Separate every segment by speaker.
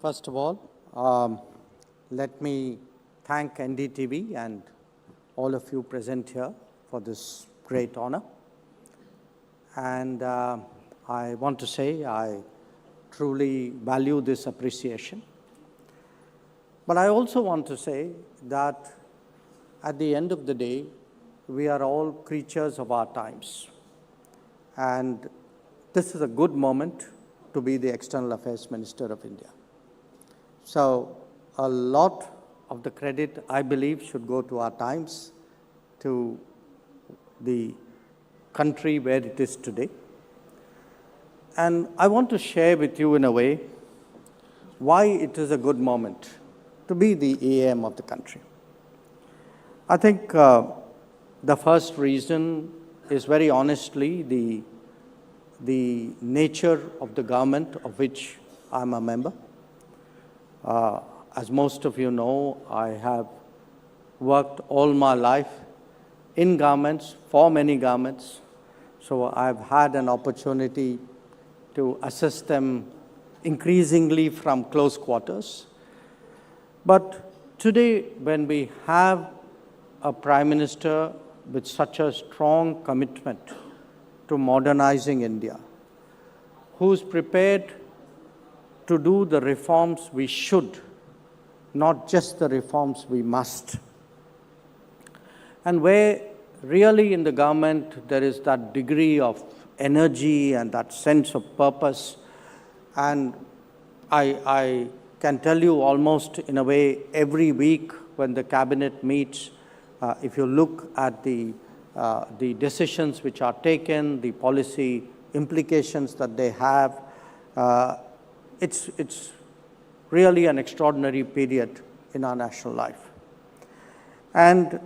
Speaker 1: First of all, let me thank NDTV and all of you present here for this great honor. And I want to say I truly value this appreciation. But I also want to say that at the end of the day, we are all creatures of our times. And this is a good moment to be the External Affairs Minister of India. So a lot of the credit, I believe, should go to our times, to the country where it is today. And I want to share with you in a way why it is a good moment to be the EAM of the country. I think the first reason is very honestly the nature of the government of which I'm a member. As most of you know, I have worked all my life in governments, for many governments. So I've had an opportunity to assess them increasingly from close quarters. But today, when we have a Prime Minister with such a strong commitment to modernizing India, who's prepared to do the reforms we should, not just the reforms we must. And where really in the government there is that degree of energy and that sense of purpose, and I can tell you almost in a way every week when the cabinet meets, if you look at the decisions which are taken, the policy implications that they have, it's really an extraordinary period in our national life. And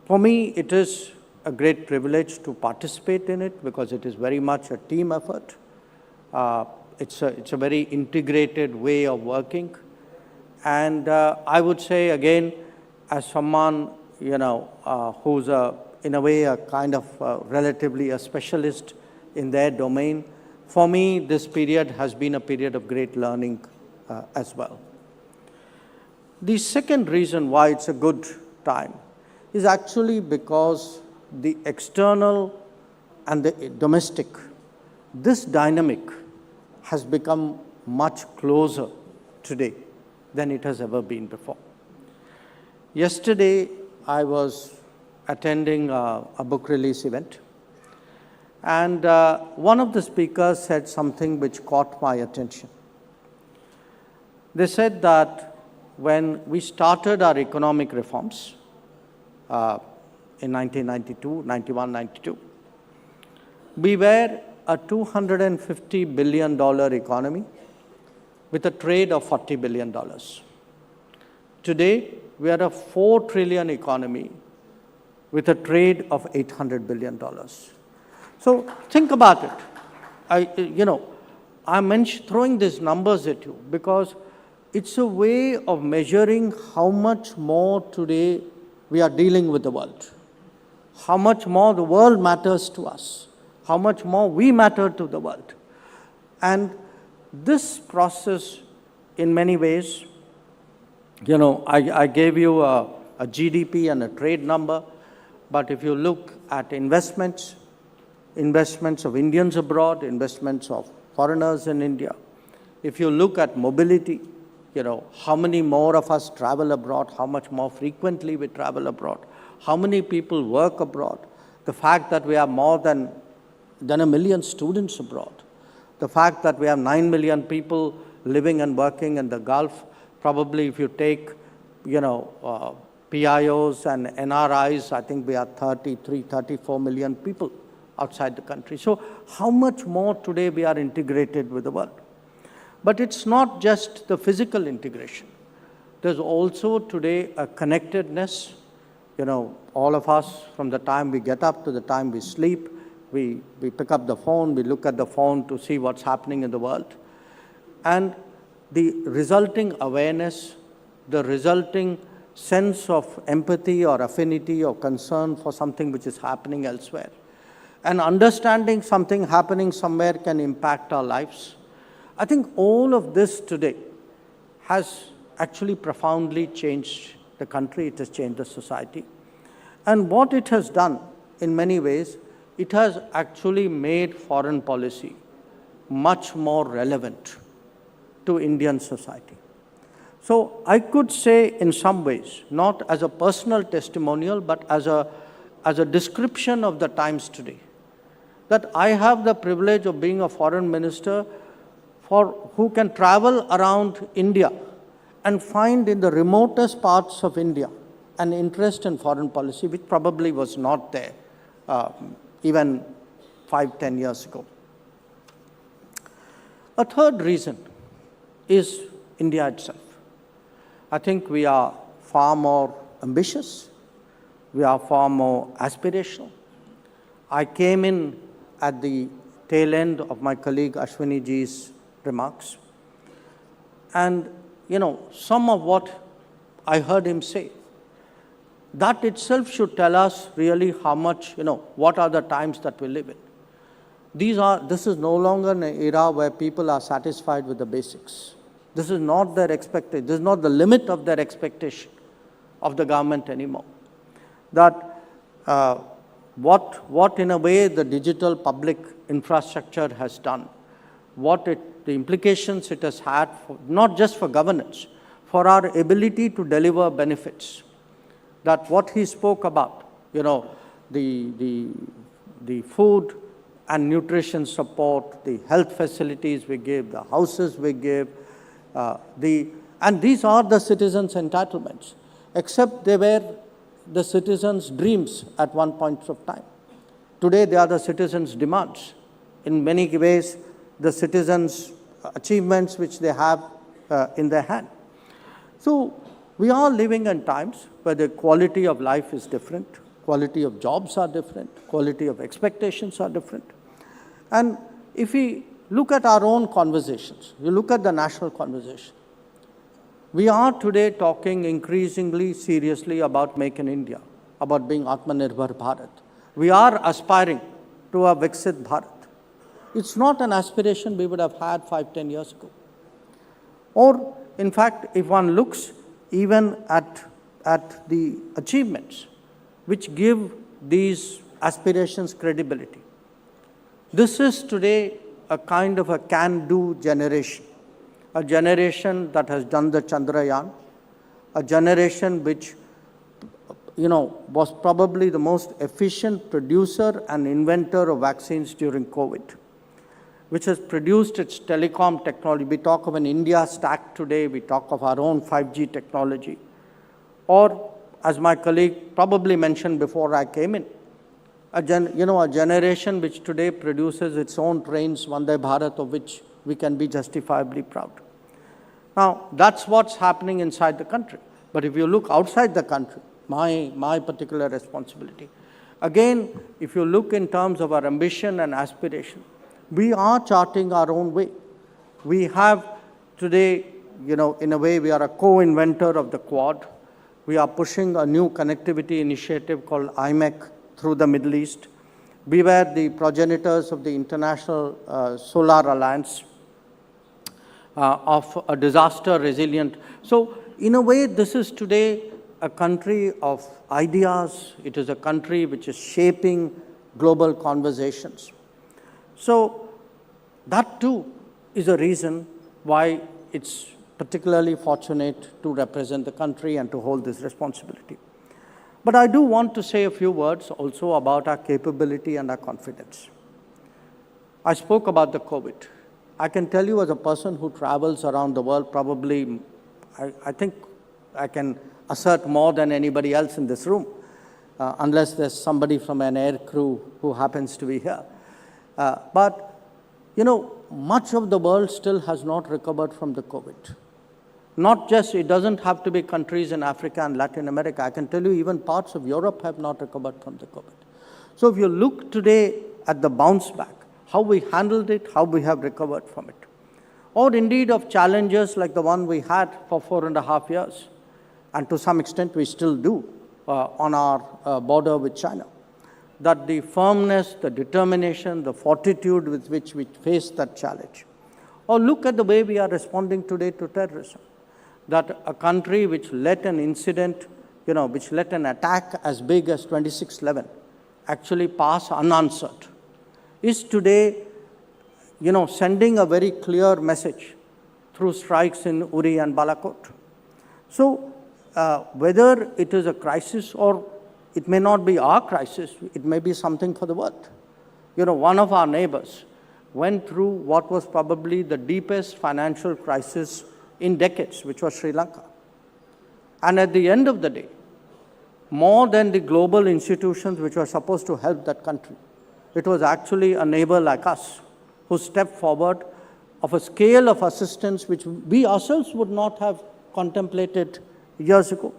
Speaker 1: for me, it is a great privilege to participate in it because it is very much a team effort. It's a very integrated way of working. And I would say again, as someone, who's in a way a kind of relatively a specialist in their domain, for me, this period has been a period of great learning as well. The second reason why it's a good time is actually because the external and the domestic, this dynamic has become much closer today than it has ever been before. Yesterday, I was attending a book release event. And one of the speakers said something which caught my attention. They said that when we started our economic reforms in 1992, 91, 92, we were a $250 billion economy with a trade of $40 billion. Today, we are a $4 trillion economy with a trade of $800 billion. So think about it. I'm throwing these numbers at you because it's a way of measuring how much more today we are dealing with the world, how much more the world matters to us, how much more we matter to the world. And this process, in many ways, I gave you a GDP and a trade number, but if you look at investments of Indians abroad, investments of foreigners in India. If you look at mobility, how many more of us travel abroad, how much more frequently we travel abroad, how many people work abroad, the fact that we have more than 1 million students abroad, the fact that we have 9 million people living and working in the Gulf, probably if you take, PIOs and NRIs, I think we are 33, 34 million people outside the country. So how much more today we are integrated with the world? But it's not just the physical integration. There's also today a connectedness. All of us, from the time we get up to the time we sleep, we pick up the phone, we look at the phone to see what's happening in the world. And the resulting awareness, the resulting sense of empathy or affinity or concern for something which is happening elsewhere, and understanding something happening somewhere can impact our lives. I think all of this today has actually profoundly changed the country. It has changed the society. And what it has done, in many ways, it has actually made foreign policy much more relevant to Indian society. So I could say in some ways, not as a personal testimonial, but as a description of the times today, that I have the privilege of being a foreign minister who can travel around India and find in the remotest parts of India an interest in foreign policy, which probably was not there even 5-10 years ago. A third reason is India itself. I think we are far more ambitious. We are far more aspirational. I came in at the tail end of my colleague Ashwini ji's remarks. And, some of what I heard him say, that itself should tell us really how much, what are the times that we live in. This is no longer an era where people are satisfied with the basics. This is not their expectation. This is not the limit of their expectation of the government anymore. That what in a way the digital public infrastructure has done, the implications it has had, not just for governance, for our ability to deliver benefits. That what he spoke about, the food and nutrition support, the health facilities we give, the houses we give, and these are the citizens' entitlements, except they were the citizens' dreams at one point of time. Today, they are the citizens' demands. In many ways, the citizens' achievements which they have in their hand. So, we are living in times where the quality of life is different, quality of jobs are different, quality of expectations are different. And if we look at our own conversations, you look at the national conversation, we are today talking increasingly seriously about Make in India, about being Atmanirbhar Bharat. We are aspiring to a Viksit Bharat. It's not an aspiration we would have had 5-10 years ago. Or, in fact, if one looks even at the achievements which give these aspirations credibility, this is today a kind of a can-do generation, a generation that has done the Chandrayaan, a generation which, was probably the most efficient producer and inventor of vaccines during COVID, which has produced its telecom technology. We talk of an India stack today, we talk of our own 5G technology. Or, as my colleague probably mentioned before I came in, a generation which today produces its own trains, Vande Bharat, of which we can be justifiably proud. Now, that's what's happening inside the country. But if you look outside the country, my particular responsibility, again, if you look in terms of our ambition and aspiration, we are charting our own way. We have today, in a way, we are a co-inventor of the Quad. We are pushing a new connectivity initiative called IMEC through the Middle East. We were the progenitors of the International Solar Alliance, of a disaster resilient. So, in a way, this is today a country of ideas. It is a country which is shaping global conversations. So, that too is a reason why it's particularly fortunate to represent the country and to hold this responsibility. But I do want to say a few words also about our capability and our confidence. I spoke about the COVID. I can tell you as a person who travels around the world, probably, I think I can assert more than anybody else in this room, unless there's somebody from an air crew who happens to be here. But, much of the world still has not recovered from the COVID. Not just, it doesn't have to be countries in Africa and Latin America. I can tell you even parts of Europe have not recovered from the COVID. So if you look today at the bounce back, how we handled it, how we have recovered from it, or indeed of challenges like the one we had for 4.5 years, and to some extent we still do on our border with China, that the firmness, the determination, the fortitude with which we face that challenge. Or look at the way we are responding today to terrorism. that a country which let an incident, which let an attack as big as 26/11 actually pass unanswered, is today, sending a very clear message through strikes in Uri and Balakot. So whether it is a crisis or it may not be our crisis, it may be something for the world. One of our neighbors went through what was probably the deepest financial crisis in decades, which was Sri Lanka. And at the end of the day, more than the global institutions which were supposed to help that country, it was actually a neighbor like us who stepped forward of a scale of assistance which we ourselves would not have contemplated years ago.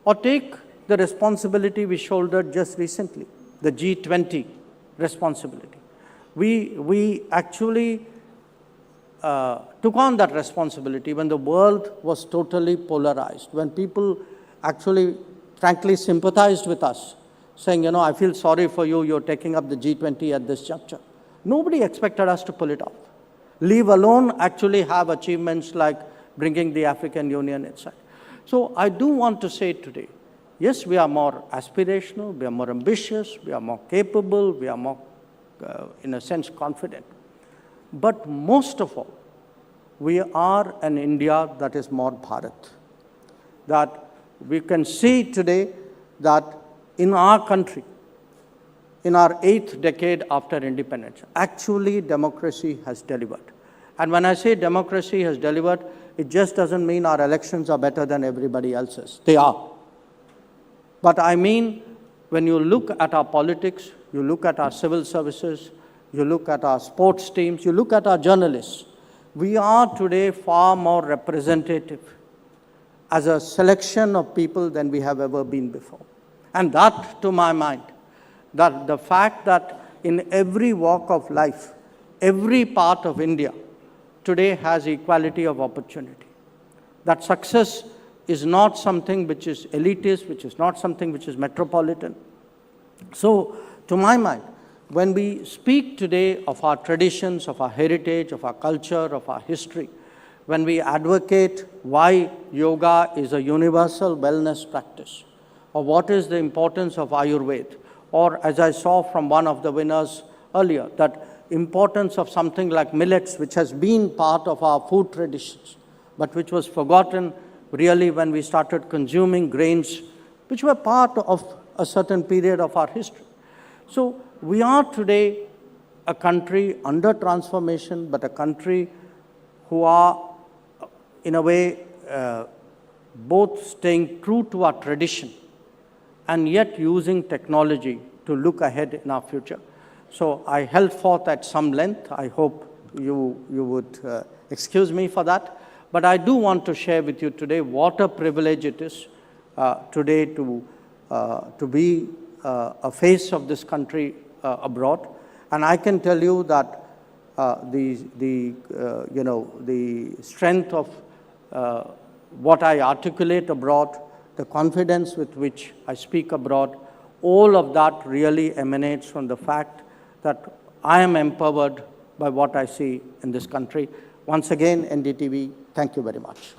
Speaker 1: Or take the responsibility we shouldered just recently, the G20 responsibility. We actually took on that responsibility when the world was totally polarized, when people actually, frankly, sympathized with us, saying, I feel sorry for you, you're taking up the G20 at this juncture. Nobody expected us to pull it off, leave alone actually have achievements like bringing the African Union inside. So I do want to say today, yes, we are more aspirational, we are more ambitious, we are more capable, we are more, in a sense, confident. But most of all, we are an India that is more Bharat. That we can see today that in our country, in our 8th decade after independence, actually democracy has delivered. And when I say democracy has delivered, it just doesn't mean our elections are better than everybody else's. They are. But I mean, when you look at our politics, you look at our civil services, you look at our sports teams, you look at our journalists, we are today far more representative as a selection of people than we have ever been before. And that, to my mind, that the fact that in every walk of life, every part of India today has equality of opportunity. That success is not something which is elitist, which is not something which is metropolitan. So, to my mind, when we speak today of our traditions, of our heritage, of our culture, of our history, when we advocate why yoga is a universal wellness practice, or what is the importance of Ayurveda, or as I saw from one of the winners earlier, that importance of something like millets, which has been part of our food traditions, but which was forgotten really when we started consuming grains, which were part of a certain period of our history. So we are today a country under transformation, but a country who are, in a way, both staying true to our tradition and yet using technology to look ahead in our future. So I held forth at some length. I hope you would excuse me for that. But I do want to share with you today what a privilege it is today to be a face of this country abroad. And I can tell you that the strength of what I articulate abroad, the confidence with which I speak abroad, all of that really emanates from the fact that I am empowered by what I see in this country. Once again, NDTV, thank you very much.